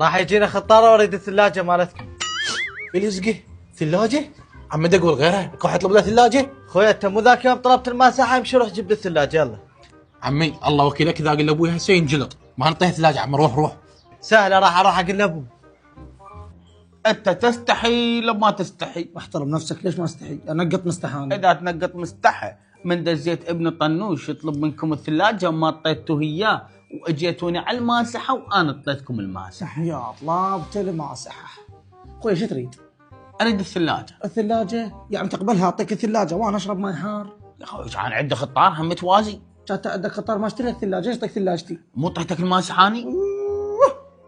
راح يجينا خطاره واريد الثلاجه مالتكم. يلزقه ثلاجه؟ عم بدي اقول غيرها، راح يطلب له ثلاجه؟ خويا انت مو ذاك يوم طلبت الماسحه، امشي روح جيب لي الثلاجه يلا. عمي الله وكيلك اذا قال لابوي هسه ينجلط، ما نعطيه ثلاجه. عم روح. سهله، راح اروح اقول لابوه. انت تستحي لو ما تستحي؟ احترم نفسك، ليش ما استحي؟ انقط مستحانه. اذا تنقط مستحى من دزيت ابن طنوش يطلب منكم الثلاجه وما اعطيتوه اياه، واجيتوني على الماسحه وانا اعطيتكم الماسحه. يا طلبت الماسحه. اخوي شو تريد؟ اريد الثلاجه. الثلاجه؟ يعني تقبلها اعطيك الثلاجه وانا اشرب ماي حار؟ يا اخوي كان عندي خطار هم متوازي. كانت عندك خطر ما اشتريت الثلاجه، ايش طيك ثلاجتي؟ مو اعطيتك الماسحه اني؟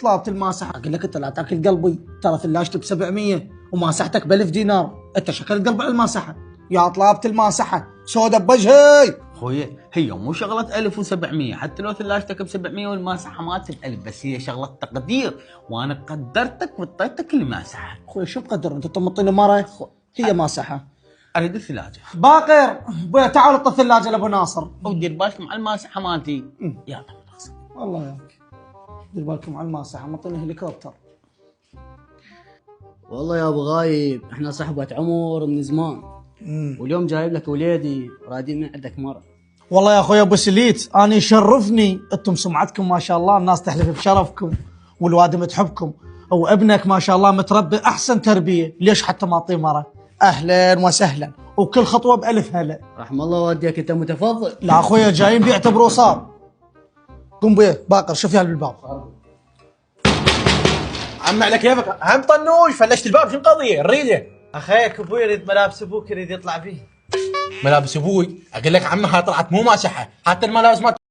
طلبت الماسحه، اقول لك انت لا تاكل قلبي، ترى ثلاجتي ب 700 وماسحتك ب 1000 دينار، انت شكل قلب على الماسحه. يا طلبت الماسحه سودا بوجهي. خويا هي مو شغله 1700، حتى لو ثلاجتك ب 700 والماسحه مالتك ب 1000، بس هي شغله تقدير، وانا قدرتك واعطيتك الماسحه. اخوي شو مقدر انت تمطيني مره؟ هي ماسحه. اريد الثلاجه. باقر ابويا تعال اعط الثلاجه لابو ناصر. ودير بالك مع الماسحه مالتي. يلا خلاص. الله ياك، دير بالكم على الماسحه، مطيني هليكوبتر. والله يا ابو غايب احنا صحبة عمر من زمان، واليوم جايب لك وليدي رادين من عندك مرة. والله يا اخوي ابو سليت انا يشرفني، انتم سمعتكم ما شاء الله، الناس تحلف بشرفكم والوادم تحبكم، وابنك ما شاء الله متربي احسن تربيه، ليش حتى ما اعطيه مره؟ اهلا وسهلا، وكل خطوه ب1000 هلا. رحم الله والديك انت متفضل. لا اخويا جايين بيعتبروا صار. قم بيه باقر شوف يا بالباب. عم على كيفك، هم طنوش فلشت الباب، شو القضيه؟ الريده اخيك ابوي يريد ملابس ابوك يريد يطلع فيه. ملابس ابوي. اقول لك عمها طلعت مو ماسحه، حتى الملابس ما